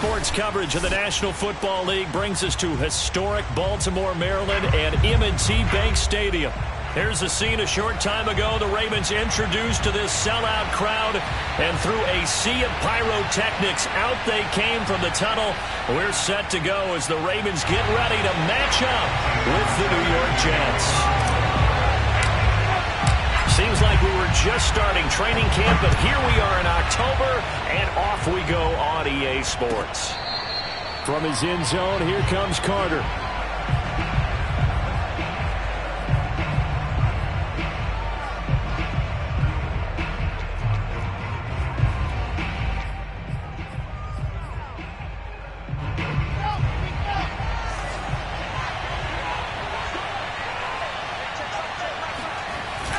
Sports coverage of the National Football League brings us to historic Baltimore, Maryland and M&T Bank Stadium. Here's the scene a short time ago. The Ravens introduced to this sellout crowd, and through a sea of pyrotechnics, out they came from the tunnel. We're set to go as the Ravens get ready to match up with the New York Jets. Seems like we were just starting training camp, but here we are in October, and off we go on EA Sports. From his end zone, here comes Carter.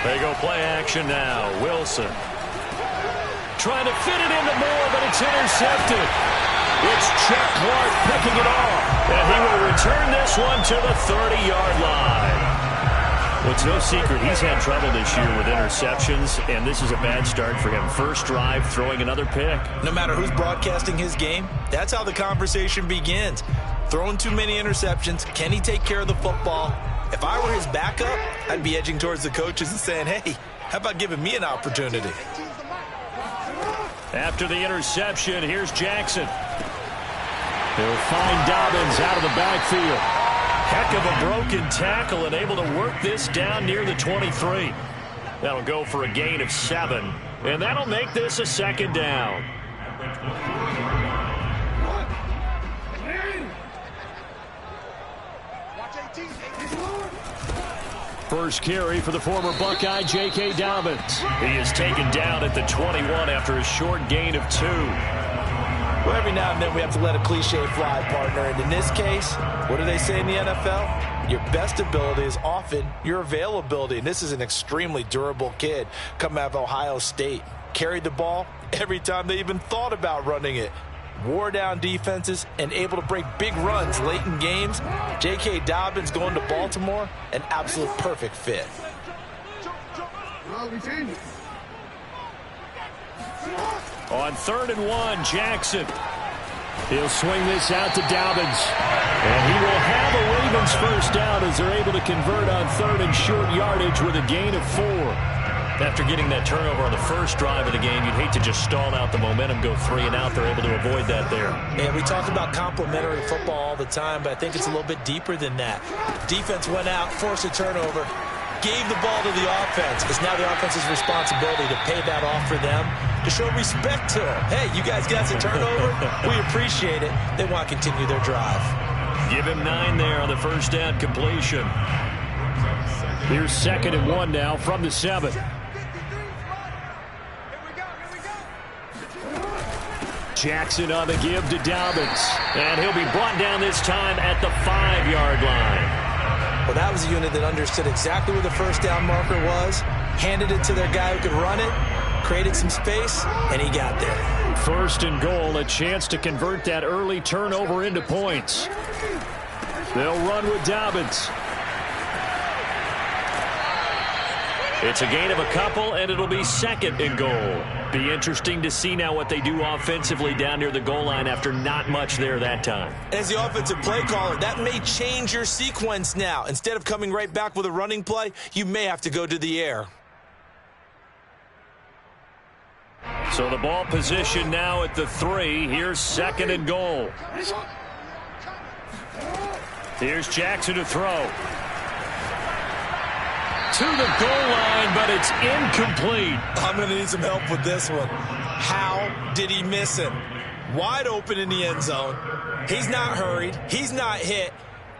They go play action now. Wilson trying to fit it into Moore, but it's intercepted. It's Chuck Clark picking it off, and he will return this one to the 30-yard line. Well, it's no secret he's had trouble this year with interceptions, and this is a bad start for him. First drive, throwing another pick. No matter who's broadcasting his game, that's how the conversation begins. Throwing too many interceptions, can he take care of the football? If I were his backup, I'd be edging towards the coaches and saying, hey, how about giving me an opportunity? After the interception, here's Jackson. He'll find Dobbins out of the backfield. Heck of a broken tackle and able to work this down near the 23. That'll go for a gain of 7, and that'll make this a second down. First carry for the former Buckeye, J.K. Dobbins. He is taken down at the 21 after a short gain of 2. Well, every now and then we have to let a cliche fly, partner. And in this case, what do they say in the NFL? Your best ability is often your availability. And this is an extremely durable kid coming out of Ohio State. Carried the ball every time they even thought about running it. Wore down defenses and able to break big runs late in games. J.K. Dobbins going to Baltimore, an absolute perfect fit. On 3rd and 1, Jackson. He'll swing this out to Dobbins. And he will have a Ravens first down as they're able to convert on 3rd and short yardage with a gain of 4. After getting that turnover on the first drive of the game, you'd hate to just stall out the momentum, go 3 and out. They're able to avoid that there. Yeah, we talk about complementary football all the time, but I think it's a little bit deeper than that. Defense went out, forced a turnover, gave the ball to the offense. It's now the offense's responsibility to pay that off for them, to show respect to them. Hey, you guys got some turnover? We appreciate it. They want to continue their drive. Give him 9 there on the first down completion. Here's 2nd and 1 now from the 7. Jackson on the give to Dobbins. And he'll be brought down this time at the 5-yard line. Well, that was a unit that understood exactly where the first down marker was, handed it to their guy who could run it, created some space, and he got there. 1st and goal, a chance to convert that early turnover into points. They'll run with Dobbins. It's a gain of a couple, and it'll be 2nd and goal. Be interesting to see now what they do offensively down near the goal line after not much there that time. As the offensive play caller, that may change your sequence now. Instead of coming right back with a running play, you may have to go to the air. So the ball position now at the 3. Here's 2nd and goal. Here's Jackson to throw. To the goal line, but it's incomplete. I'm going to need some help with this one. How did he miss him? Wide open in the end zone. He's not hurried. He's not hit.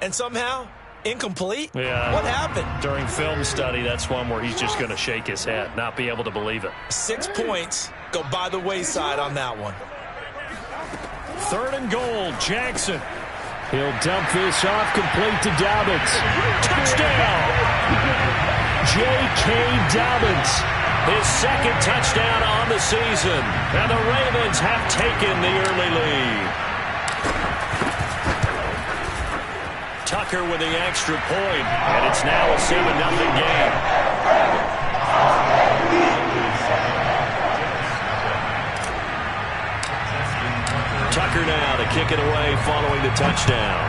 And somehow, incomplete? Yeah. What happened? During film study, that's one where he's just going to shake his head, not be able to believe it. 6 points go by the wayside on that one. 3rd and goal, Jackson. He'll dump this off, complete to Dobbins. Touchdown! J.K. Dobbins. His 2nd touchdown on the season. And the Ravens have taken the early lead. Tucker with the extra point, and it's now a 7-0 game. Tucker now to kick it away following the touchdown.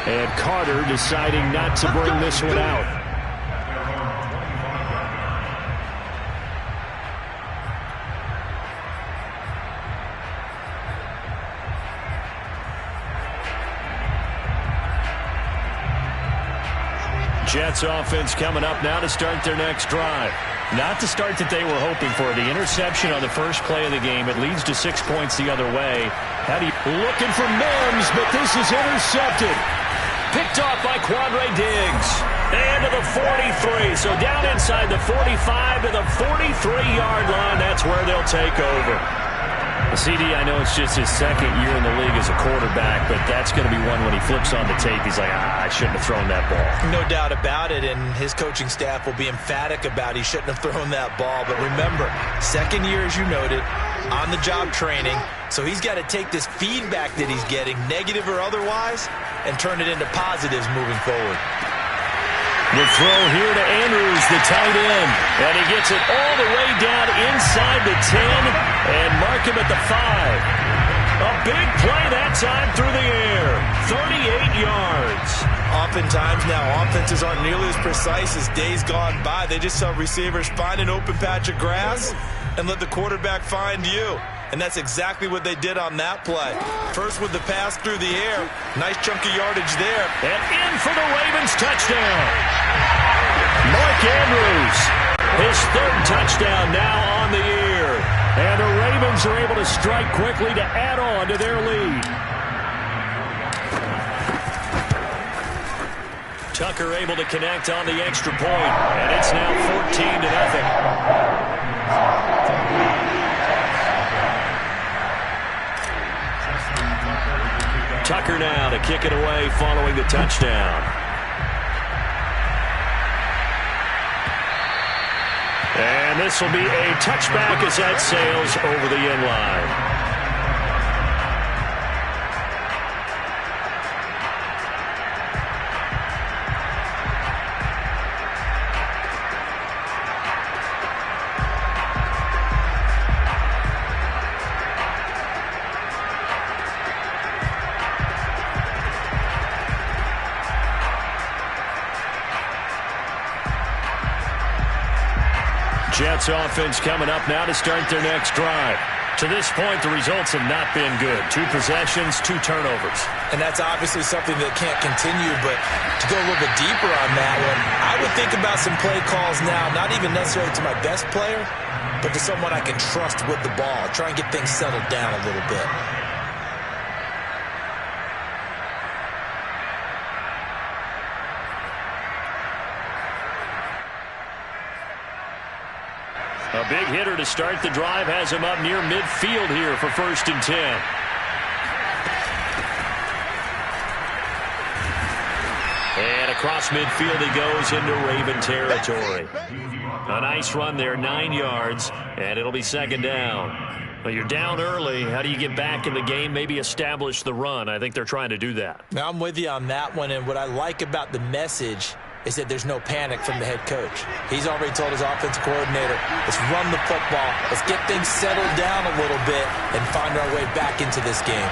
And Carter deciding not to bring this one out. Jets offense coming up now to start their next drive. Not the start that they were hoping for. The interception on the first play of the game. It leads to 6 points the other way. Looking for Mims, but this is intercepted. Picked off by Quandre Diggs. And to the 43. So down inside the 45 to the 43-yard line. That's where they'll take over. CD, I know it's just his second year in the league as a quarterback, but that's going to be one when he flips on the tape. He's like, I shouldn't have thrown that ball. No doubt about it, and his coaching staff will be emphatic about he shouldn't have thrown that ball. But remember, second year, as you noted, on-the-job training, so he's got to take this feedback that he's getting, negative or otherwise, and turn it into positives moving forward. The throw here to Andrews, the tight end. And he gets it all the way down inside the 10 and mark him at the 5. A big play that time through the air. 38 yards. Oftentimes now, offenses aren't nearly as precise as days gone by. They just tell receivers, find an open patch of grass and let the quarterback find you. And that's exactly what they did on that play. First with the pass through the air. Nice chunk of yardage there. And in for the Ravens touchdown. Mark Andrews, his third touchdown now on the year. And the Ravens are able to strike quickly to add on to their lead. Tucker able to connect on the extra point. And it's now 14-0. Tucker now to kick it away following the touchdown. And this will be a touchback as that sails over the end line. Jets offense coming up now to start their next drive. To this point, the results have not been good. 2 possessions, 2 turnovers. And that's obviously something that can't continue, but to go a little bit deeper on that one, I would think about some play calls now, not even necessarily to my best player, but to someone I can trust with the ball. Try and get things settled down a little bit. A big hitter to start the drive has him up near midfield here for 1st and 10. And across midfield he goes into Raven territory. A nice run there, 9 yards, and it'll be 2nd down. Well, you're down early. How do you get back in the game, maybe establish the run? I think they're trying to do that. Now, I'm with you on that one, and what I like about the message is that there's no panic from the head coach. He's already told his offensive coordinator, let's run the football, let's get things settled down a little bit and find our way back into this game.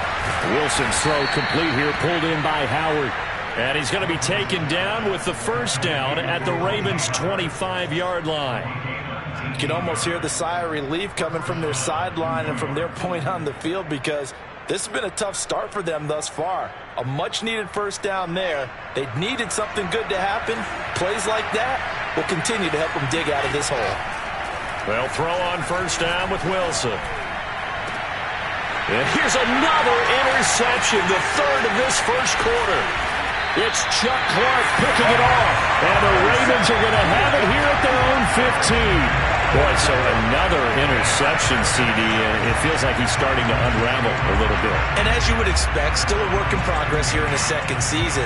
Wilson's throw complete here, pulled in by Howard. And he's going to be taken down with the 1st down at the Ravens' 25-yard line. You can almost hear the sigh of relief coming from their sideline and from their point on the field because this has been a tough start for them thus far. A much-needed 1st down there. They needed something good to happen. Plays like that will continue to help them dig out of this hole. Well, throw on 1st down with Wilson. And here's another interception, the 3rd of this 1st quarter. It's Chuck Clark picking it off. And the Ravens are going to have it here at their own 15. Boy, so another interception, CD, and it feels like he's starting to unravel a little bit. And as you would expect, still a work in progress here in his 2nd season.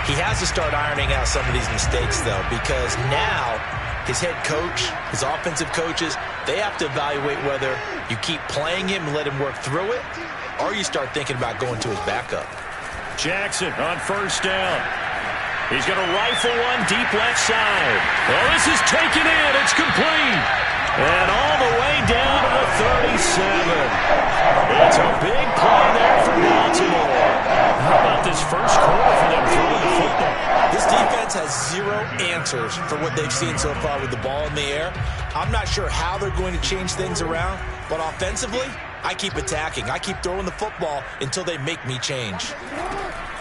He has to start ironing out some of these mistakes, though, because now his head coach, his offensive coaches, they have to evaluate whether you keep playing him and let him work through it, or you start thinking about going to his backup. Jackson on 1st down. He's going to rifle one deep left side. Oh, this is taken in. It's complete. And all the way down to the 37. It's a big play there for Baltimore. How about this first quarter for them throwing the football? This defense has zero answers for what they've seen so far with the ball in the air. I'm not sure how they're going to change things around, but offensively, I keep attacking. I keep throwing the football until they make me change.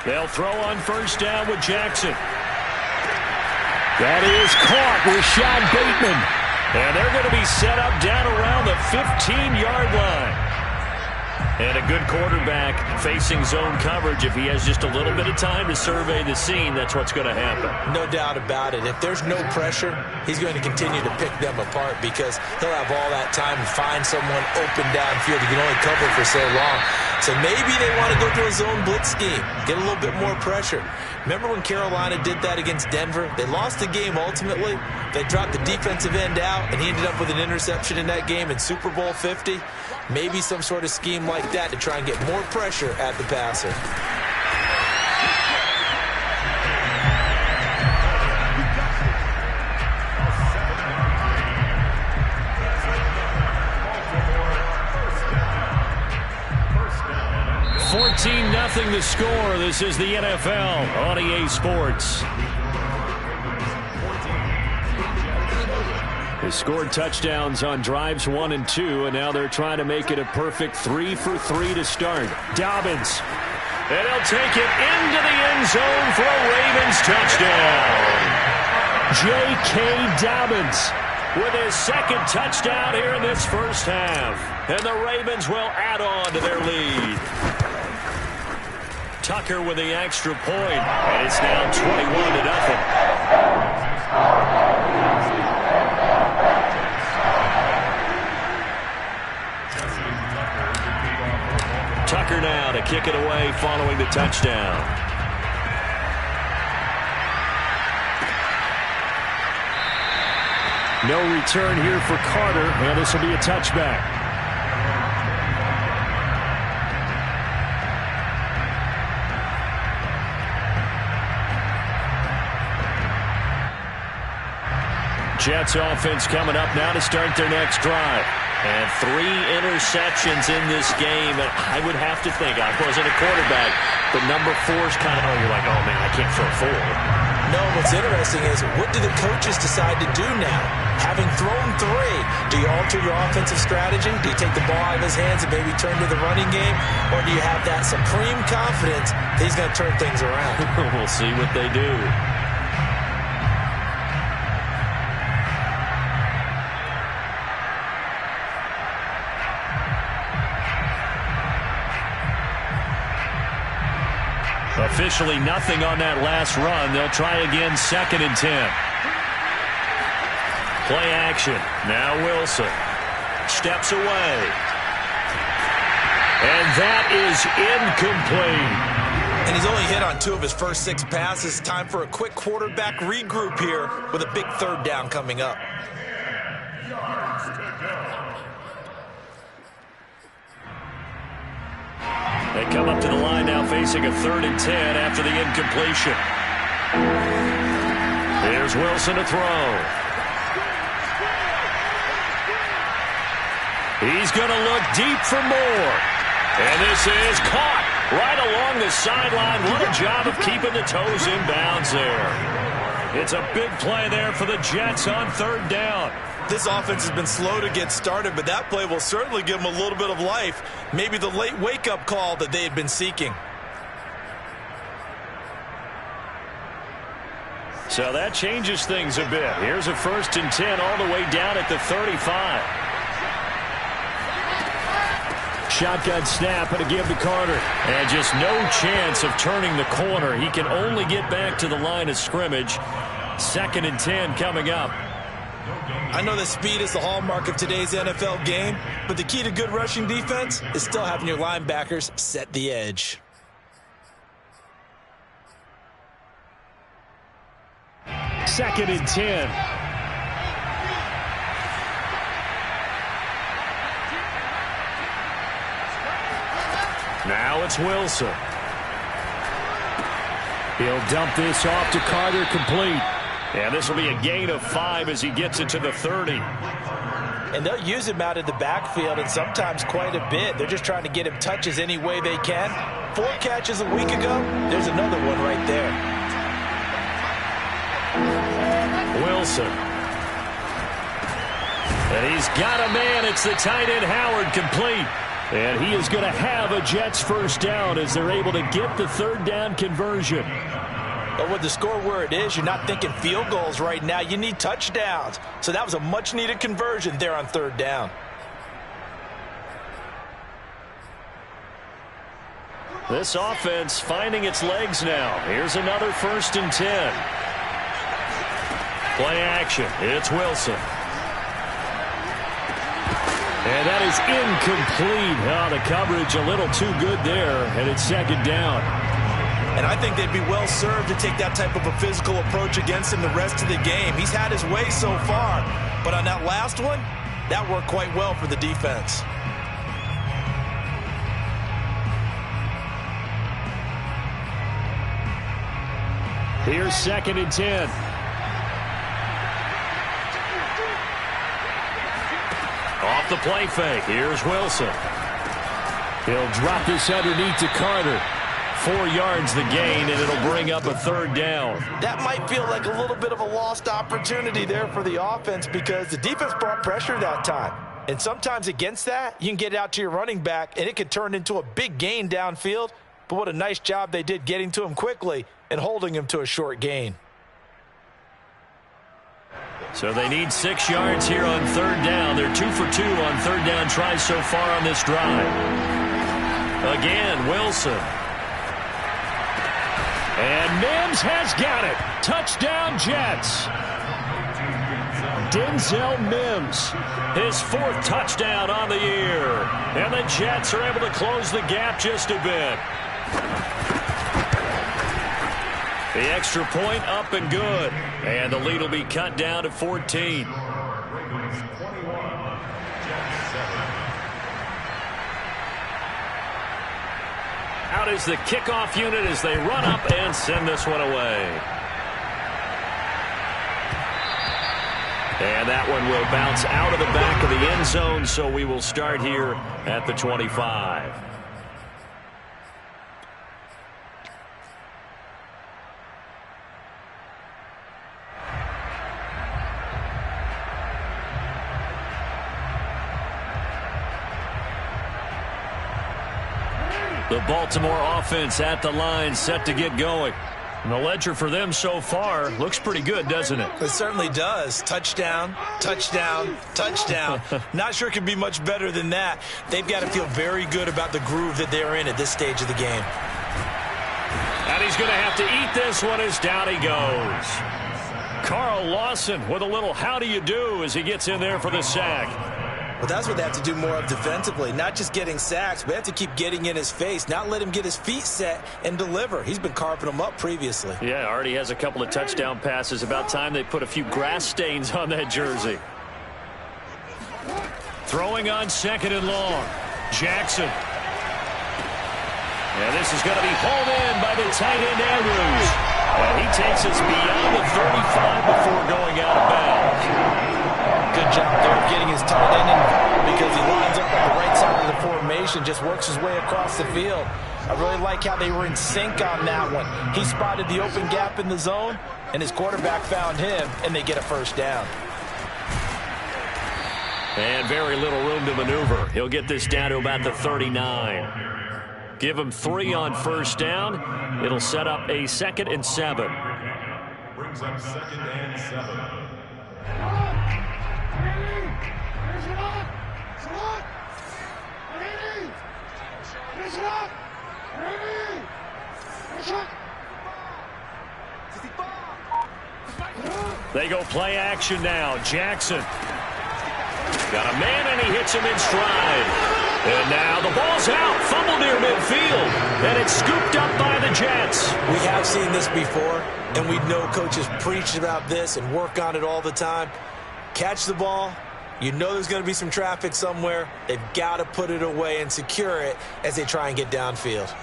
They'll throw on first down with Jackson. That is caught. Rashad Bateman. And they're going to be set up down around the 15-yard line. And a good quarterback facing zone coverage. If he has just a little bit of time to survey the scene, that's what's going to happen. No doubt about it. If there's no pressure, he's going to continue to pick them apart because he'll have all that time to find someone open downfield. He can only cover for so long. So maybe they want to go to a zone blitz scheme, get a little bit more pressure. Remember when Carolina did that against Denver? They lost the game ultimately. They dropped the defensive end out, and he ended up with an interception in that game in Super Bowl 50. Maybe some sort of scheme like that to try and get more pressure at the passer. $14-0 the score. This is the NFL on EA Sports. They scored touchdowns on drives 1 and 2, and now they're trying to make it a perfect 3 for 3 to start. Dobbins. And he'll take it into the end zone for a Ravens touchdown. J.K. Dobbins with his second touchdown here in this first half. And the Ravens will add on to their lead. Tucker with the extra point, and it's now 21-0. Tucker now to kick it away following the touchdown. No return here for Carter, and this will be a touchback. Jets offense coming up now to start their next drive. And 3 interceptions in this game. And I would have to think, I wasn't a quarterback, but number 4's kind of, you're like, oh, man, I can't throw 4. No, what's interesting is what do the coaches decide to do now? Having thrown 3, do you alter your offensive strategy? Do you take the ball out of his hands and maybe turn to the running game? Or do you have that supreme confidence that he's going to turn things around? We'll see what they do. Officially nothing on that last run. They'll try again, 2nd and 10. Play action. Now Wilson steps away. And that is incomplete. And he's only hit on 2 of his first 6 passes. Time for a quick quarterback regroup here with a big 3rd down coming up. They come up to the line now facing a 3rd and 10 after the incompletion. Here's Wilson to throw. He's going to look deep for more. And this is caught right along the sideline. What a job of keeping the toes in bounds there. It's a big play there for the Jets on 3rd down. This offense has been slow to get started, but that play will certainly give them a little bit of life. Maybe the late wake-up call that they had been seeking. So that changes things a bit. Here's a 1st and 10 all the way down at the 35. Shotgun snap and a give to Carter. And just no chance of turning the corner. He can only get back to the line of scrimmage. 2nd and 10 coming up. I know that speed is the hallmark of today's NFL game, but the key to good rushing defense is still having your linebackers set the edge. Second and 10. Now it's Wilson. He'll dump this off to Carter, complete. And this will be a gain of 5 as he gets it to the 30. And they'll use him out of the backfield, and sometimes quite a bit. They're just trying to get him touches any way they can. 4 catches a week ago, there's another one right there. Wilson. And he's got a man. It's the tight end Howard, complete. And he is going to have a Jets first down as they're able to get the third down conversion. But with the score where it is, you're not thinking field goals right now. You need touchdowns. So that was a much-needed conversion there on third down. This offense finding its legs now. Here's another 1st and 10. Play action. It's Wilson. And that is incomplete. Oh, the coverage a little too good there, and it's 2nd down. And I think they'd be well served to take that type of a physical approach against him the rest of the game. He's had his way so far, but on that last one, that worked quite well for the defense. Here's 2nd and 10. Off the play fake. Here's Wilson. He'll drop this underneath to Carter. 4 yards the gain, and it'll bring up a 3rd down. That might feel like a little bit of a lost opportunity there for the offense because the defense brought pressure that time. And sometimes against that, you can get it out to your running back, and it could turn into a big gain downfield. But what a nice job they did getting to him quickly and holding him to a short gain. So they need 6 yards here on 3rd down. They're 2 for 2 on 3rd down tries so far on this drive. Again, Wilson. And Mims has got it. Touchdown, Jets. Denzel Mims, his 4th touchdown on the year. And the Jets are able to close the gap just a bit. The extra point up and good. And the lead will be cut down to 14. Out is the kickoff unit as they run up and send this one away. And that one will bounce out of the back of the end zone, so we will start here at the 25. The Baltimore offense at the line, set to get going. And the ledger for them so far looks pretty good, doesn't it? It certainly does. Touchdown, touchdown, touchdown. Not sure it could be much better than that. They've got to feel very good about the groove that they're in at this stage of the game. And he's going to have to eat this one as down he goes. Carl Lawson with a little how do you do as he gets in there for the sack. Well, that's what they have to do more of defensively, not just getting sacks, but they have to keep getting in his face, not let him get his feet set and deliver. He's been carving them up previously. Yeah, already has a couple of touchdown passes. About time they put a few grass stains on that jersey. Throwing on 2nd and long. Jackson. And this is going to be hauled in by the tight end Andrews. And he takes us beyond the 35 before going out of bounds. Good job there of getting his tight end involved because he lines up on the right side of the formation, just works his way across the field. I really like how they were in sync on that one. He spotted the open gap in the zone, and his quarterback found him, and they get a first down. And very little room to maneuver. He'll get this down to about the 39. Give him 3 on first down. It'll set up a 2nd and 7. Brings up 2nd and 7. They go play action now. Jackson. Got a man, and he hits him in stride. And now the ball's out. Fumble near midfield. And it's scooped up by the Jets. We have seen this before, and we know coaches preach about this and work on it all the time. Catch the ball. You know there's going to be some traffic somewhere. They've got to put it away and secure it as they try and get downfield.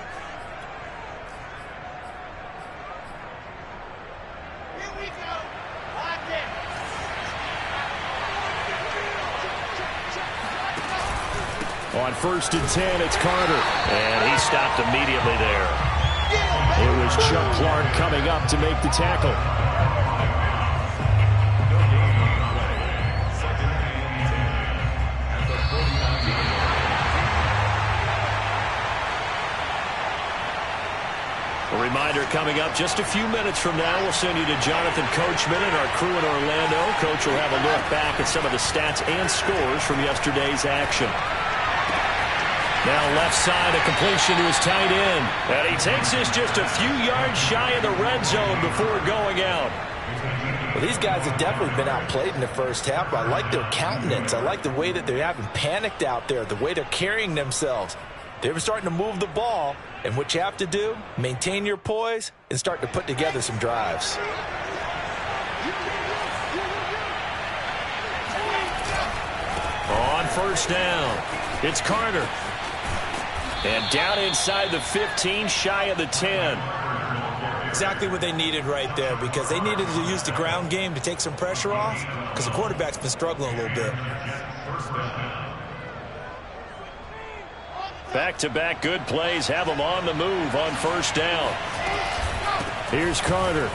On 1st and 10, it's Carter. And he stopped immediately there. It was Chuck Clark coming up to make the tackle. A reminder coming up just a few minutes from now. We'll send you to Jonathan Coachman and our crew in Orlando. Coach will have a look back at some of the stats and scores from yesterday's action. Now left side, a completion to his tight end. And he takes this just a few yards shy of the red zone before going out. Well, these guys have definitely been outplayed in the first half. I like their countenance. I like the way that they haven't panicked out there, the way they're carrying themselves. They're starting to move the ball, and what you have to do, maintain your poise and start to put together some drives. On 1st down, it's Carter. And down inside the 15, shy of the 10. Exactly what they needed right there, because they needed to use the ground game to take some pressure off, because the quarterback's been struggling a little bit. Back-to-back good plays have them on the move on 1st down. Here's Carter.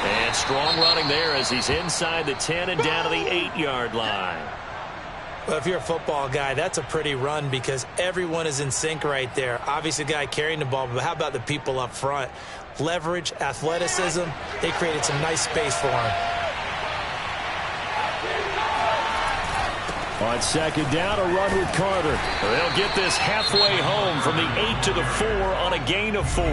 And strong running there as he's inside the 10 and down to the 8-yard line. Well, if you're a football guy, that's a pretty run because everyone is in sync right there. Obviously, the guy carrying the ball, but how about the people up front? Leverage, athleticism, they created some nice space for him. On 2nd down, a run with Carter. They'll get this halfway home from the 8 to the 4 on a gain of 4.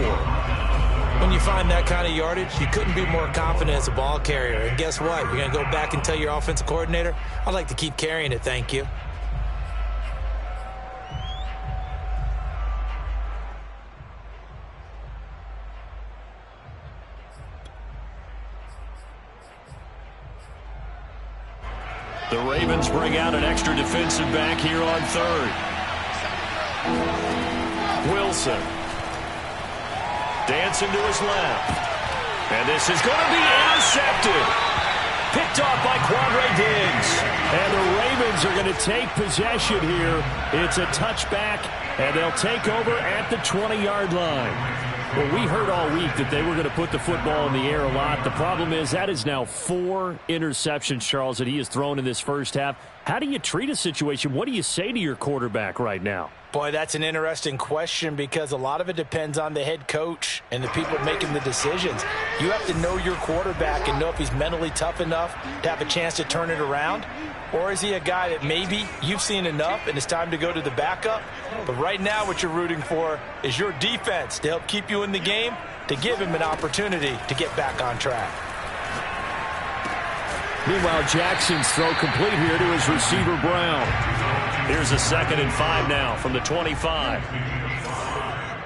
When you find that kind of yardage, you couldn't be more confident as a ball carrier. And guess what? You're going to go back and tell your offensive coordinator, I'd like to keep carrying it, thank you. The Ravens bring out an extra defensive back here on 3rd. Wilson. Dancing to his left. And this is going to be intercepted. Picked off by Quandre Diggs. And the Ravens are going to take possession here. It's a touchback, and they'll take over at the 20-yard line. Well, we heard all week that they were going to put the football in the air a lot. The problem is that is now 4 interceptions, Charles, that he has thrown in this first half. How do you treat a situation? What do you say to your quarterback right now? Boy, that's an interesting question because a lot of it depends on the head coach and the people making the decisions. You have to know your quarterback and know if he's mentally tough enough to have a chance to turn it around. Or is he a guy that maybe you've seen enough and it's time to go to the backup? But right now what you're rooting for is your defense to help keep you in the game, to give him an opportunity to get back on track. Meanwhile, Jackson's throw complete here to his receiver, Brown. Here's a 2nd and 5 now from the 25.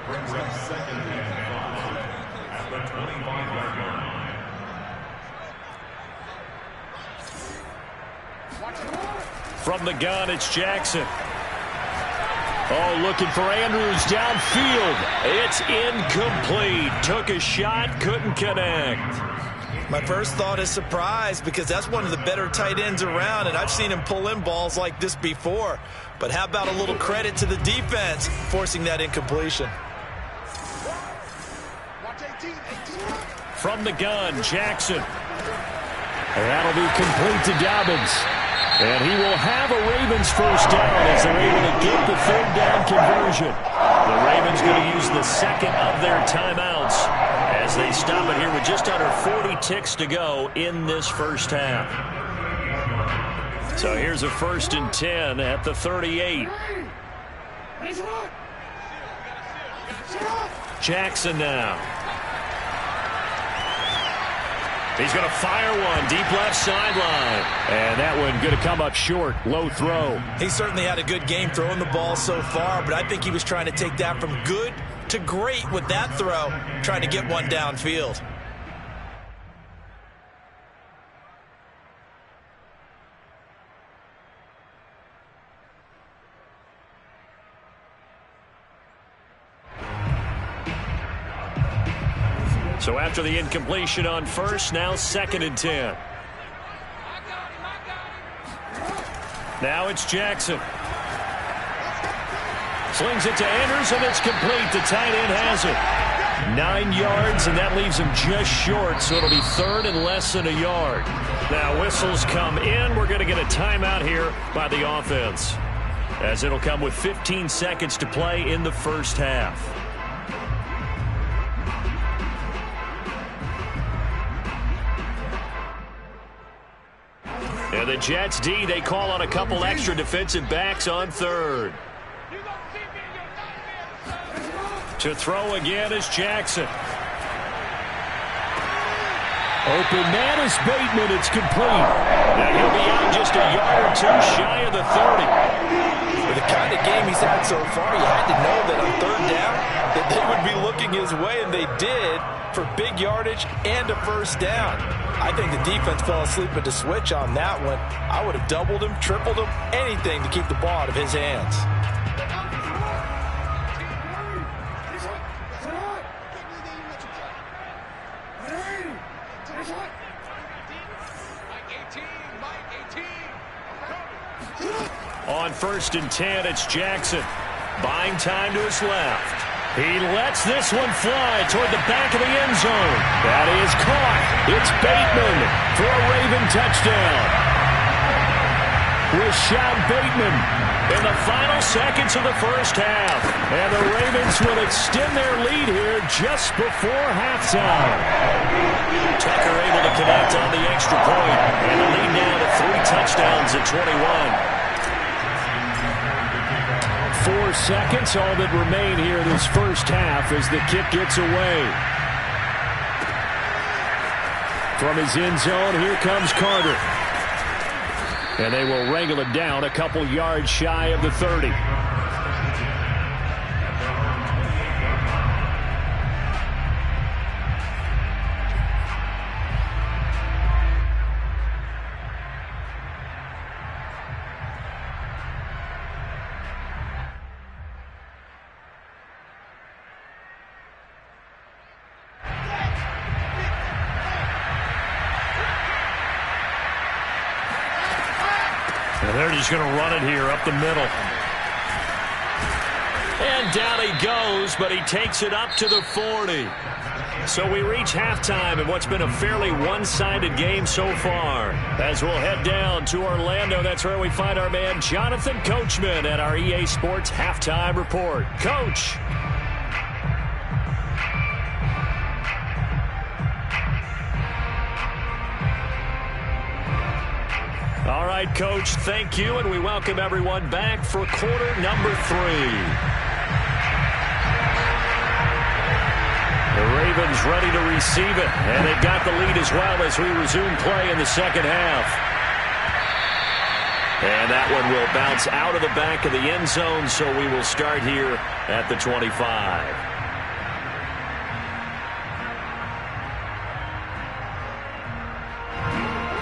Brings up 2nd and 5 at the 25-yard line. From the gun, it's Jackson. Oh, looking for Andrews downfield. It's incomplete. Took a shot, couldn't connect. My first thought is surprise because that's one of the better tight ends around, and I've seen him pull in balls like this before. But how about a little credit to the defense forcing that incompletion? From the gun, Jackson. And that'll be complete to Dobbins. And he will have a Ravens first down as they're able to get the 3rd down conversion. The Ravens going to use the 2nd of their timeouts as they stop it here with just under 40 ticks to go in this first half. So here's a 1st and 10 at the 38. Jackson now. He's going to fire one deep left sideline. And that one going to come up short. Low throw. He certainly had a good game throwing the ball so far, but I think he was trying to take that from good to great with that throw, trying to get one downfield. So after the incompletion on 1st, now 2nd and 10. Now it's Jackson. Slings it to Andrews, and it's complete. The tight end has it. 9 yards, and that leaves him just short, so it'll be third and less than a yard. Now whistles come in. We're going to get a timeout here by the offense, as it'll come with 15 seconds to play in the first half. And the Jets D, they call on a couple extra defensive backs on third. To throw again is Jackson. Open man is Bateman. It's complete. Now he'll be out just a yard or two shy of the 30. With the kind of game he's had so far, you had to know that on third down that they would be looking his way, and they did, for big yardage and a first down. I think the defense fell asleep at the switch on that one. I would have doubled him, tripled him, anything to keep the ball out of his hands. On 1st and 10, it's Jackson. Buying time to his left. He lets this one fly toward the back of the end zone. That is caught. It's Bateman for a Raven touchdown. Rashad Bateman in the final seconds of the first half. And the Ravens will extend their lead here just before halftime. Tucker able to connect on the extra point. And the lead now to 3 touchdowns at 21. 4 seconds, all that remain here in this first half as the kick gets away. From his end zone, here comes Carter. And they will wrangle it down a couple yards shy of the 30. And they're just going to run it here up the middle. And down he goes, but he takes it up to the 40. So we reach halftime in what's been a fairly one-sided game so far. As we'll head down to Orlando, that's where we find our man Jonathan Coachman at our EA Sports Halftime Report. Coach. All right, Coach, thank you, and we welcome everyone back for quarter number 3. The Ravens ready to receive it, and they've got the lead as well as we resume play in the second half. And that one will bounce out of the back of the end zone, so we will start here at the 25.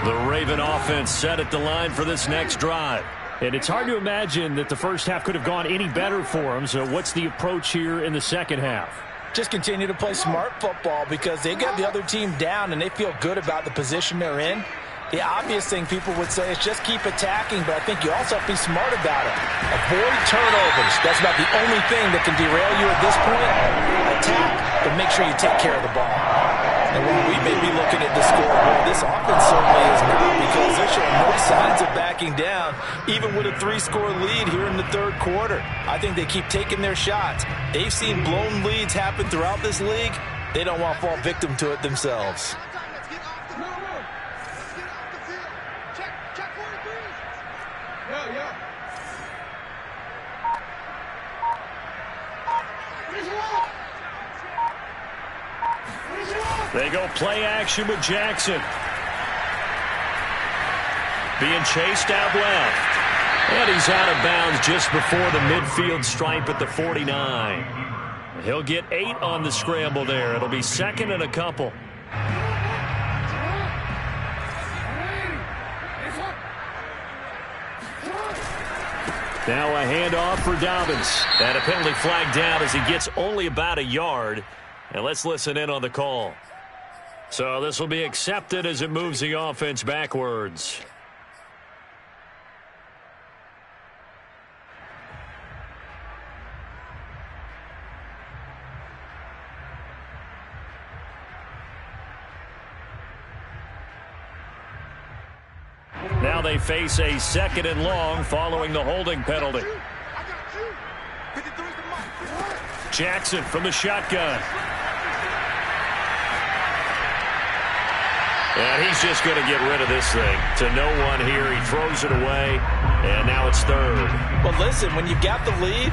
The Raven offense set at the line for this next drive. And it's hard to imagine that the first half could have gone any better for them. So what's the approach here in the second half? Just continue to play smart football because they got the other team down and they feel good about the position they're in. The obvious thing people would say is just keep attacking, but I think you also have to be smart about it. Avoid turnovers. That's about the only thing that can derail you at this point. Attack, but make sure you take care of the ball. And while we may be looking at the scoreboard, this offense certainly is not, because they're showing no signs of backing down, even with a 3-score lead here in the third quarter. I think they keep taking their shots. They've seen blown leads happen throughout this league. They don't want to fall victim to it themselves. They go play action with Jackson. Being chased out left. And he's out of bounds just before the midfield stripe at the 49. He'll get 8 on the scramble there. It'll be second and a couple. Now a handoff for Dobbins. And a penalty flag down as he gets only about a yard. And let's listen in on the call. So this will be accepted as it moves the offense backwards. now they face a 2nd and long following the holding penalty. Jackson from the shotgun. And he's just going to get rid of this thing. To no one here. He throws it away, and now it's 3rd. Well, listen, when you got the lead,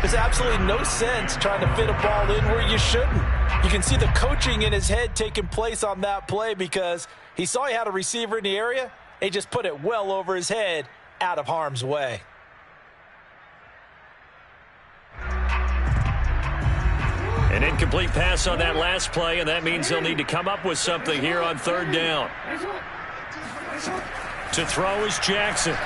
there's absolutely no sense trying to fit a ball in where you shouldn't. You can see the coaching in his head taking place on that play because he saw he had a receiver in the area. He just put it well over his head, out of harm's way. An incomplete pass on that last play, and that means they'll need to come up with something here on 3rd down. To throw is Jackson.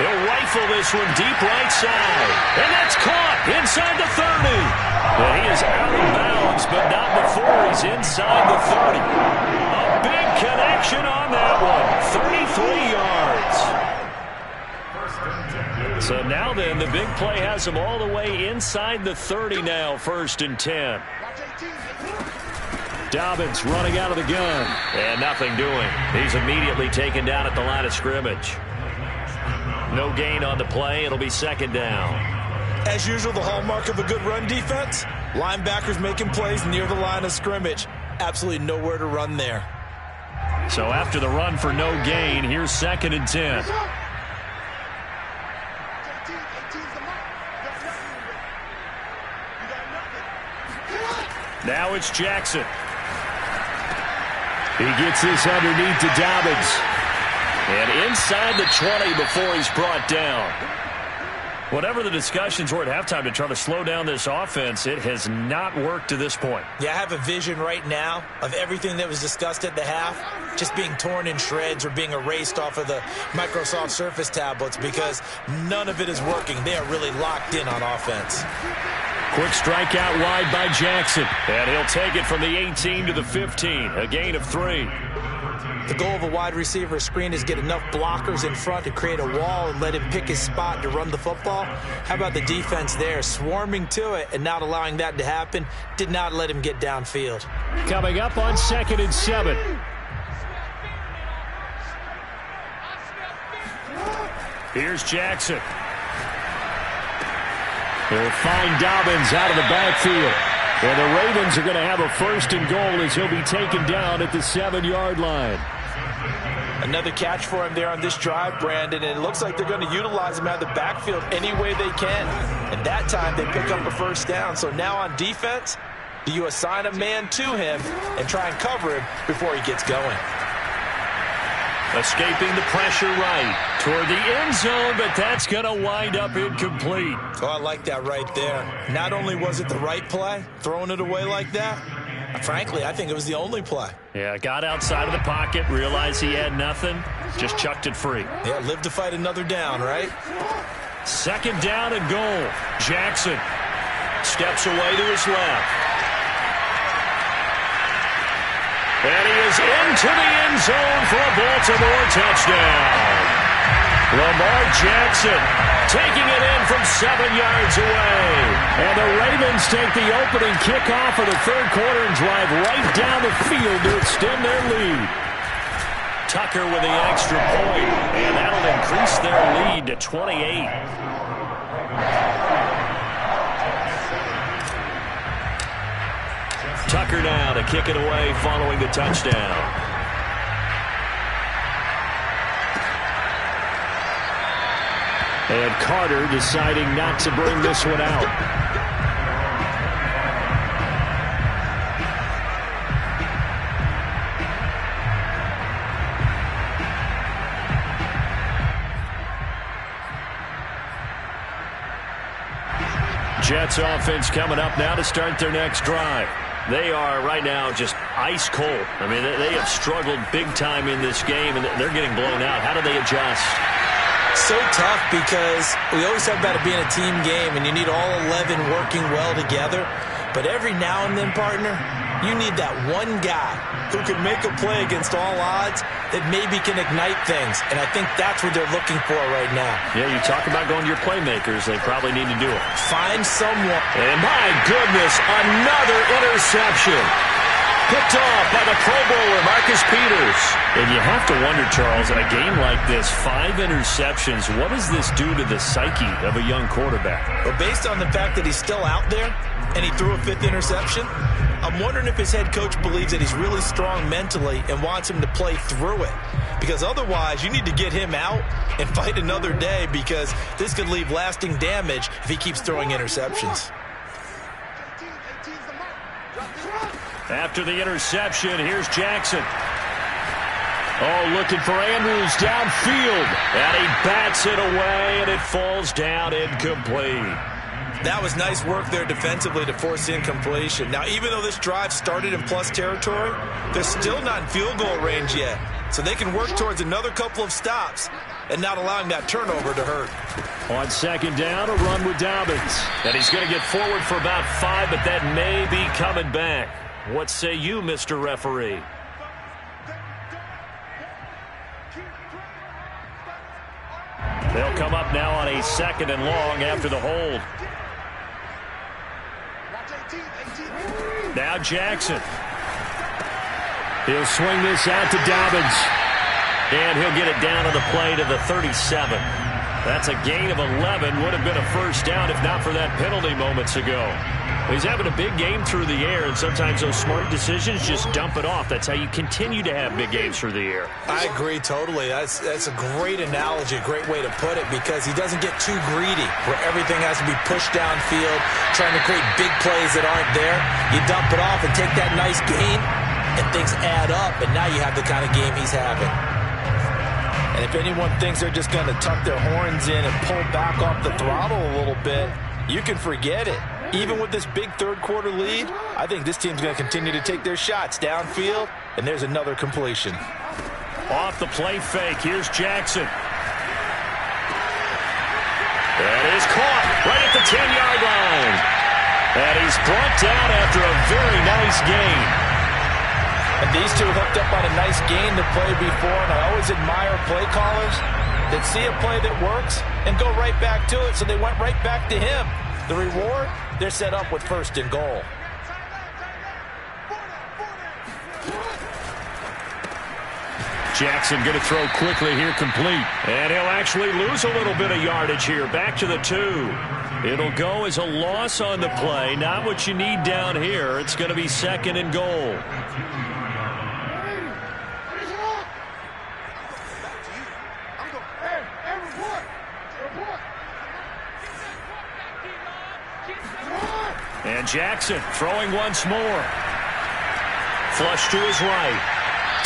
He'll rifle this one deep right side. And that's caught inside the 30. Well, he is out of bounds, but not before he's inside the 30. A big connection on that one. 33 yards. So now then, the big play has him all the way inside the 30 now, 1st and 10. Dobbins running out of the gun. And nothing doing. He's immediately taken down at the line of scrimmage. No gain on the play. It'll be 2nd down. As usual, the hallmark of a good run defense, linebackers making plays near the line of scrimmage. Absolutely nowhere to run there. So after the run for no gain, here's 2nd and 10. Now it's Jackson. He gets this underneath to Dobbins. And inside the 20 before he's brought down. Whatever the discussions were at halftime to try to slow down this offense, it has not worked to this point. Yeah, I have a vision right now of everything that was discussed at the half just being torn in shreds or being erased off of the Microsoft Surface tablets because none of it is working. They are really locked in on offense. Quick strike out wide by Jackson. And he'll take it from the 18 to the 15. A gain of 3. The goal of a wide receiver screen is get enough blockers in front to create a wall and let him pick his spot to run the football. How about the defense there, swarming to it and not allowing that to happen? Did not let him get downfield. Coming up on 2nd and 7. Here's Jackson. They'll find Dobbins out of the backfield. And the Ravens are going to have a 1st and goal as he'll be taken down at the 7-yard line. Another catch for him there on this drive, Brandon, and it looks like they're going to utilize him out of the backfield any way they can. And that time they pick up a 1st down. So now on defense, do you assign a man to him and try and cover him before he gets going? Escaping the pressure right toward the end zone, but that's going to wind up incomplete. Oh, I like that right there. Not only was it the right play, throwing it away like that, frankly, I think it was the only play. Yeah, got outside of the pocket, realized he had nothing, just chucked it free. Yeah, live to fight another down, right? 2nd down and goal. Jackson steps away to his left. And he is into the end zone for a Baltimore touchdown. Lamar Jackson taking it in from 7 yards away. And the Ravens take the opening kickoff of the 3rd quarter and drive right down the field to extend their lead. Tucker with the extra point, and that'll increase their lead to 28. Tucker now to kick it away following the touchdown. And Carter deciding not to bring this one out. Jets offense coming up now to start their next drive. They are right now just ice cold. I mean, they have struggled big time in this game, and they're getting blown out. How do they adjust? So tough because we always talk about it being a team game, and you need all 11 working well together. But every now and then, partner, you need that one guy who can make a play against all odds that maybe can ignite things. And I think that's what they're looking for right now. Yeah, you talk about going to your playmakers. They probably need to do it. Find someone. And my goodness, another interception. picked off by the Pro Bowler, Marcus Peters. And you have to wonder, Charles, in a game like this, 5 interceptions, what does this do to the psyche of a young quarterback? Well, based on the fact that he's still out there and he threw a 5th interception, I'm wondering if his head coach believes that he's really strong mentally and wants him to play through it. Because otherwise, you need to get him out and fight another day, because this could leave lasting damage if he keeps throwing interceptions. After the interception, here's Jackson. Oh, looking for Andrews downfield. And he bats it away, and it falls down incomplete. That was nice work there defensively to force incompletion. Now, even though this drive started in plus territory, they're still not in field goal range yet. So they can work towards another couple of stops and not allowing that turnover to hurt. On second down, a run with Dobbins. And he's going to get forward for about 5, but that may be coming back. What say you, Mr. Referee? They'll come up now on a 2nd and long after the hold. Now Jackson. He'll swing this out to Dobbins. And he'll get it down on the play to the 37. That's a gain of 11. Would have been a first down if not for that penalty moments ago. He's having a big game through the air, and sometimes those smart decisions just dump it off. That's how you continue to have big games through the air. I agree totally. That's a great analogy, a great way to put it, because he doesn't get too greedy where everything has to be pushed downfield, trying to create big plays that aren't there. You dump it off and take that nice gain, and things add up, and now you have the kind of game he's having. And if anyone thinks they're just going to tuck their horns in and pull back off the throttle a little bit, you can forget it. Even with this big third-quarter lead, I think this team's going to continue to take their shots downfield, and there's another completion. Off the play fake, here's Jackson. That is caught right at the 10-yard line. And he's brought down after a very nice gain. And these two hooked up on a nice gain to play before, and I always admire play callers that see a play that works and go right back to it, so they went right back to him. The reward, they're set up with 1st and goal. Jackson going to throw quickly here, complete. And he'll actually lose a little bit of yardage here. Back to the 2. It'll go as a loss on the play. Not what you need down here. It's going to be 2nd and goal. And Jackson throwing once more. Flush to his right.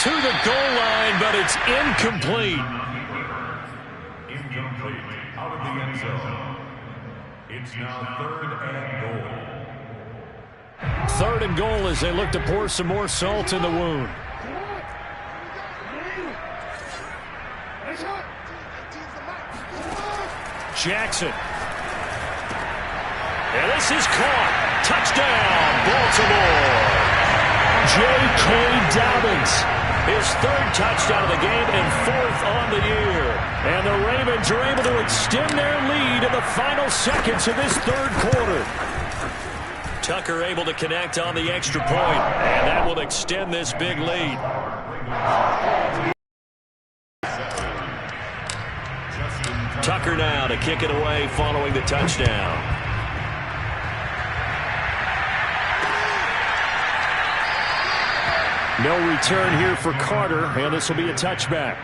To the goal line, but it's incomplete. Incomplete. Out of the end zone. It's now 3rd and goal. 3rd and goal as they look to pour some more salt in the wound. Jackson. And this is caught. Touchdown, Baltimore. J.K. Dobbins, his 3rd touchdown of the game and 4th on the year. And the Ravens are able to extend their lead in the final seconds of this 3rd quarter. Tucker able to connect on the extra point, and that will extend this big lead. Tucker now to kick it away following the touchdown. No return here for Carter, and this will be a touchback.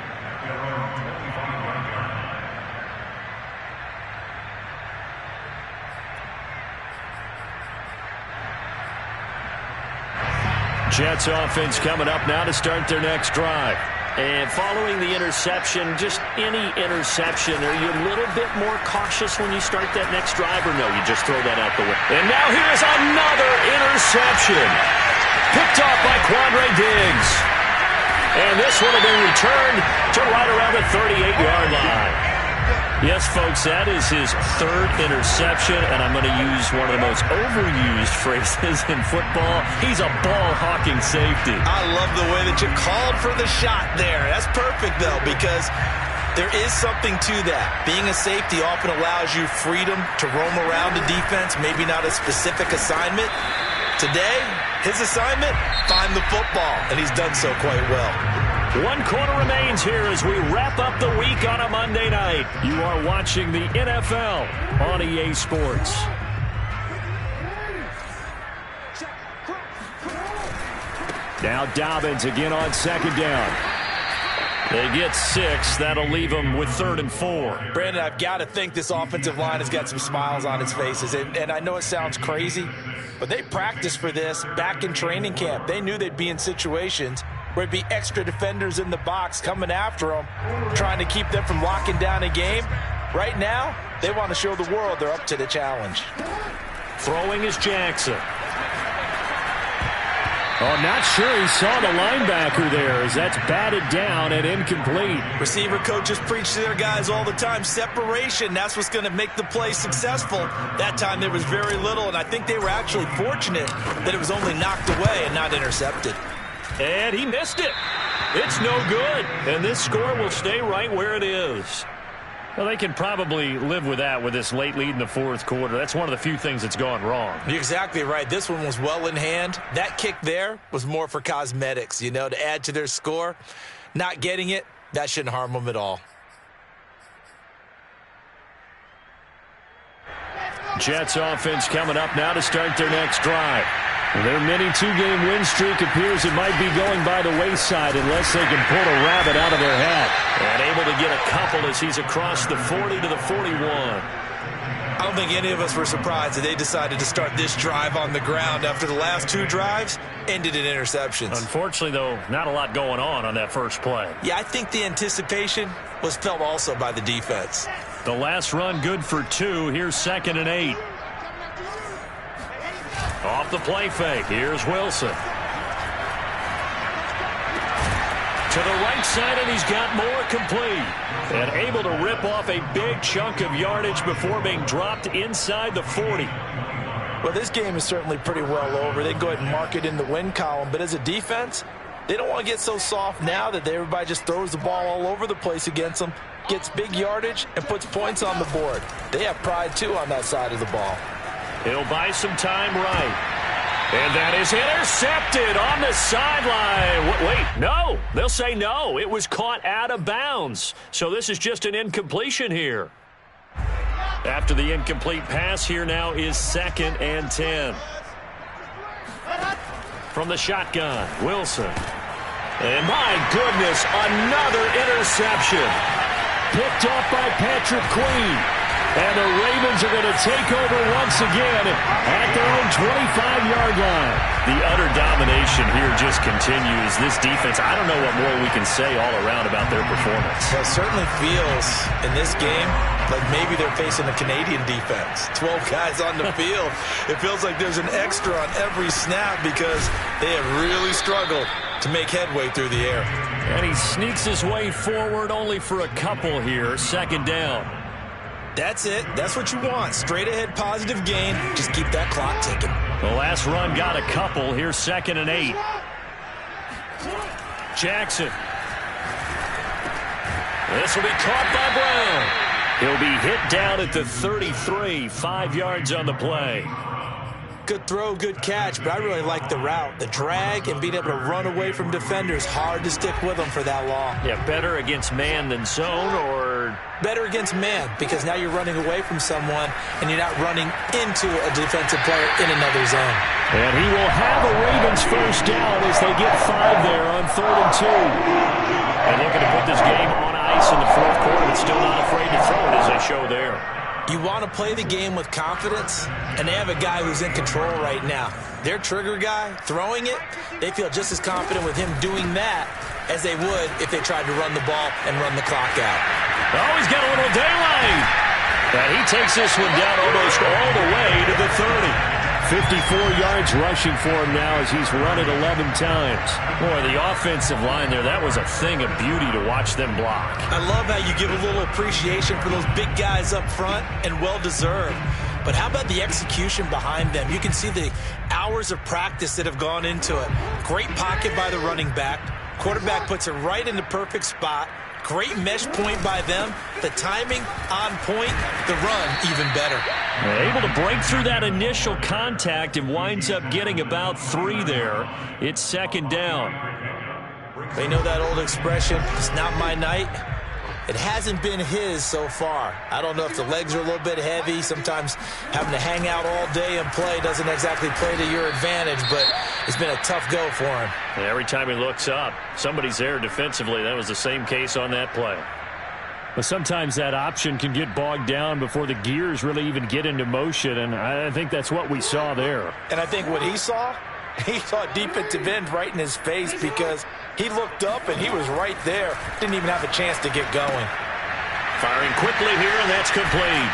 Jets offense coming up now to start their next drive. And following the interception, just any interception, are you a little bit more cautious when you start that next drive, or no, you just throw that out the window? And now here's another interception. Picked off by Quandre Diggs. And this one will be returned to right around the 38-yard line. Yes, folks, that is his 3rd interception, and I'm going to use one of the most overused phrases in football. He's a ball-hawking safety. I love the way that you called for the shot there. That's perfect, though, because there is something to that. Being a safety often allows you freedom to roam around the defense, maybe not a specific assignment. Today, His assignment, find the football, and he's done so quite well. 1 quarter remains here as we wrap up the week on a Monday night. You are watching the NFL on EA Sports. Now Dobbins again on 2nd down. They get 6. That'll leave them with 3rd and 4. Brandon, I've got to think this offensive line has got some smiles on its faces. And I know it sounds crazy, but they practiced for this back in training camp. They knew they'd be in situations where it'd be extra defenders in the box coming after them, trying to keep them from locking down a game. Right now, they want to show the world they're up to the challenge. Throwing is Jackson. Oh, not sure he saw the linebacker there as that's batted down and incomplete. Receiver coaches preach to their guys all the time. Separation, that's what's going to make the play successful. That time there was very little, and I think they were actually fortunate that it was only knocked away and not intercepted. And he missed it. It's no good. And this score will stay right where it is. Well, they can probably live with that with this late lead in the 4th quarter. That's one of the few things that's gone wrong. You're exactly right. This one was well in hand. That kick there was more for cosmetics, you know, to add to their score. Not getting it, that shouldn't harm them at all. Jets offense coming up now to start their next drive. Their mini 2-game win streak appears it might be going by the wayside unless they can pull a rabbit out of their hat. And able to get a couple as he's across the 40 to the 41. I don't think any of us were surprised that they decided to start this drive on the ground after the last 2 drives ended in interceptions. Unfortunately, though, not a lot going on that first play. Yeah, I think the anticipation was felt also by the defense. The last run good for 2. Here's 2nd and 8. Off the play fake. Here's Wilson. To the right side, and he's got more complete. And able to rip off a big chunk of yardage before being dropped inside the 40. Well, this game is certainly pretty well over. They can go ahead and mark it in the win column. But as a defense, they don't want to get so soft now that everybody just throws the ball all over the place against them, gets big yardage, and puts points on the board. They have pride, too, on that side of the ball. He'll buy some time right. And that is intercepted on the sideline. Wait, no. They'll say no. It was caught out of bounds. So this is just an incompletion here. After the incomplete pass, here now is 2nd and 10. From the shotgun, Wilson. And my goodness, another interception. Picked off by Patrick Queen. And the Ravens are going to take over once again at their own 25-yard line. The utter domination here just continues. This defense, I don't know what more we can say all around about their performance. Well, it certainly feels in this game like maybe they're facing a Canadian defense. 12 guys on the field. It feels like there's an extra on every snap because they have really struggled to make headway through the air. And he sneaks his way forward only for a couple here. 2nd down. That's it. That's what you want. Straight ahead positive gain. Just keep that clock ticking. The last run got a couple. Here's 2nd and 8. Jackson. This will be caught by Brown. He'll be hit down at the 33. 5 yards on the play. Good throw, good catch, but I really like the route. The drag and being able to run away from defenders. Hard to stick with them for that long. Yeah, better against man than zone, or better against man, because now you're running away from someone and you're not running into a defensive player in another zone. And he will have a Ravens first down as they get 5 there on 3rd and 2. And looking to put this game on ice in the 4th quarter, but still not afraid to throw it as they show there. You want to play the game with confidence, and they have a guy who's in control right now. Their trigger guy, throwing it, they feel just as confident with him doing that as they would if they tried to run the ball and run the clock out. Oh, he's got a little daylight. And he takes this one down almost all the way to the 30. 54 yards rushing for him now as he's run it 11 times. Boy, the offensive line there, that was a thing of beauty to watch them block. I love how you give a little appreciation for those big guys up front, and well-deserved. But how about the execution behind them? You can see the hours of practice that have gone into it. Great pocket by the running back. Quarterback puts it right in the perfect spot. Great mesh point by them. The timing on point. The run even better. Able to break through that initial contact and winds up getting about 3 there. It's second down. They know that old expression, it's not my night. It hasn't been his so far. I don't know if the legs are a little bit heavy. Sometimes having to hang out all day and play doesn't exactly play to your advantage, but it's been a tough go for him. And every time he looks up, somebody's there defensively. That was the same case on that play. But sometimes that option can get bogged down before the gears really even get into motion, and I think that's what we saw there. And I think what he saw defensive end right in his face because he looked up and he was right there. Didn't even have a chance to get going. Firing quickly here, and that's complete.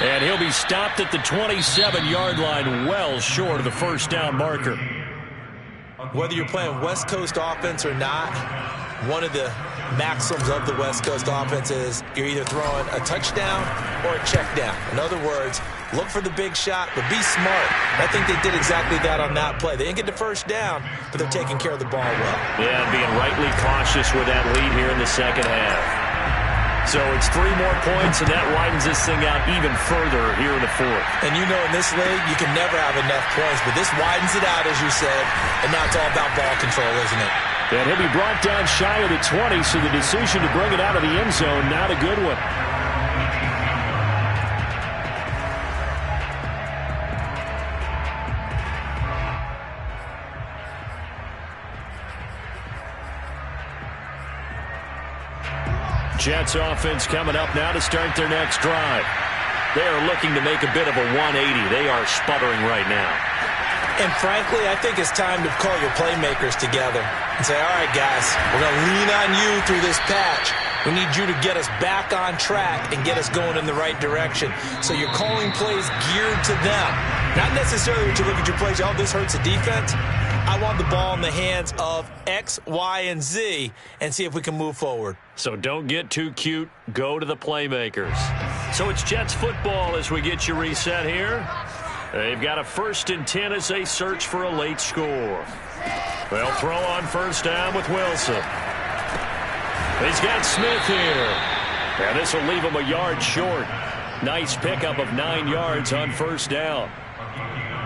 And he'll be stopped at the 27-yard line, well short of the first down marker. Whether you're playing West Coast offense or not, one of the maxims of the West Coast offense is you're either throwing a touchdown or a check down. In other words, look for the big shot, but be smart. I think they did exactly that on that play. They didn't get the first down, but they're taking care of the ball well. Yeah, and being rightly cautious with that lead here in the second half. So it's 3 more points, and that widens this thing out even further here in the fourth. And you know in this league, you can never have enough points, but this widens it out, as you said, and now it's all about ball control, isn't it? And he'll be brought down shy of the 20, so the decision to bring it out of the end zone, not a good one. Jets offense coming up now to start their next drive. They are looking to make a bit of a 180. They are sputtering right now. And frankly, I think it's time to call your playmakers together and say, all right, guys, we're going to lean on you through this patch. We need you to get us back on track and get us going in the right direction. So you're calling plays geared to them. Not necessarily when you look at your plays, oh, this hurts the defense. I want the ball in the hands of X, Y, and Z and see if we can move forward. So don't get too cute. Go to the playmakers. So it's Jets football as we get you reset here. They've got a 1st and 10 as they search for a late score. They'll throw on first down with Wilson. He's got Smith here. And this will leave him a yard short. Nice pickup of 9 yards on first down.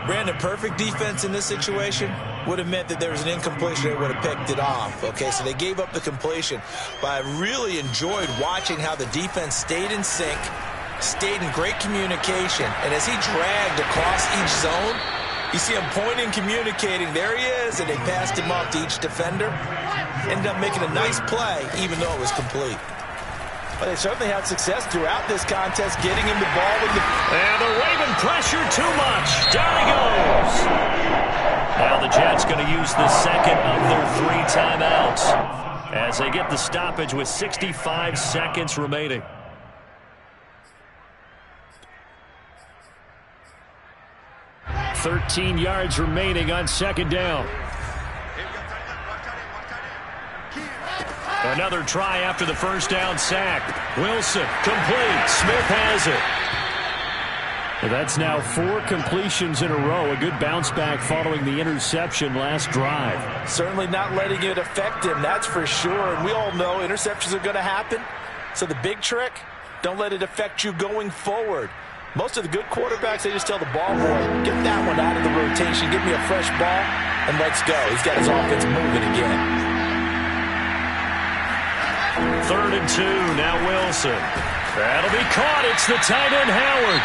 Brandon, perfect defense in this situation would have meant that there was an incompletion. They would have picked it off. Okay, so they gave up the completion. But I really enjoyed watching how the defense stayed in sync, stayed in great communication. And as he dragged across each zone, you see him pointing, communicating. There he is, and they passed him off to each defender. Ended up making a nice play, even though it was complete. But they certainly had success throughout this contest, getting him the ball. And the Raven pressure too much. Down he goes. Now the Jets going to use the second of their 3 timeouts as they get the stoppage with 65 seconds remaining. $13 yards remaining on second down. Another try after the first down sack. Wilson, complete. Smith has it. Well, that's now 4 completions in a row. A good bounce back following the interception last drive. Certainly not letting it affect him, that's for sure. And we all know interceptions are going to happen. So the big trick, don't let it affect you going forward. Most of the good quarterbacks, they just tell the ball boy, get that one out of the rotation, give me a fresh ball, and let's go. He's got his offense moving again. 3rd and 2, now Wilson. That'll be caught. It's the tight end, Howard.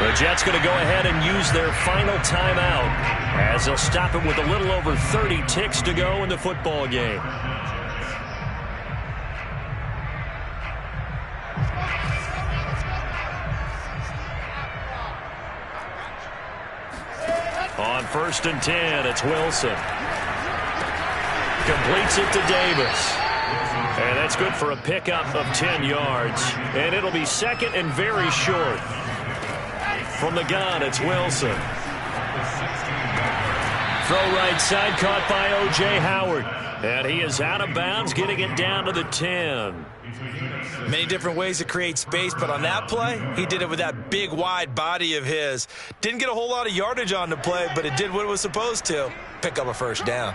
The Jets going to go ahead and use their final timeout as they'll stop it with a little over 30 ticks to go in the football game. On 1st and 10, it's Wilson. Completes it to Davis. And that's good for a pickup of 10 yards. And it'll be second and very short. From the gun, it's Wilson. Throw right side, caught by O.J. Howard. And he is out of bounds, getting it down to the 10. Many different ways to create space, but on that play, he did it with that big, wide body of his. Didn't get a whole lot of yardage on the play, but it did what it was supposed to. Pick up a first down.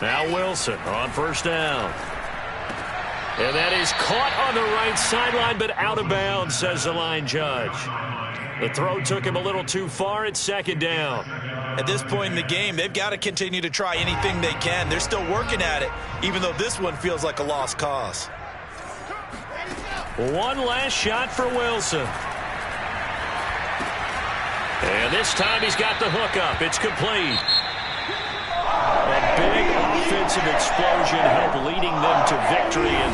Now Wilson on first down. And that is caught on the right sideline, but out of bounds, says the line judge. The throw took him a little too far. It's second down. At this point in the game, they've got to continue to try anything they can. They're still working at it, even though this one feels like a lost cause. One last shot for Wilson. And this time he's got the hook up. It's complete. That big offensive explosion helped leading them to victory. And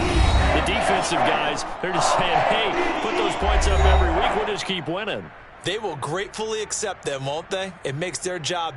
the defensive guys, they're just saying, hey, put those points up every week. We'll just keep winning. They will gratefully accept them, won't they? It makes their job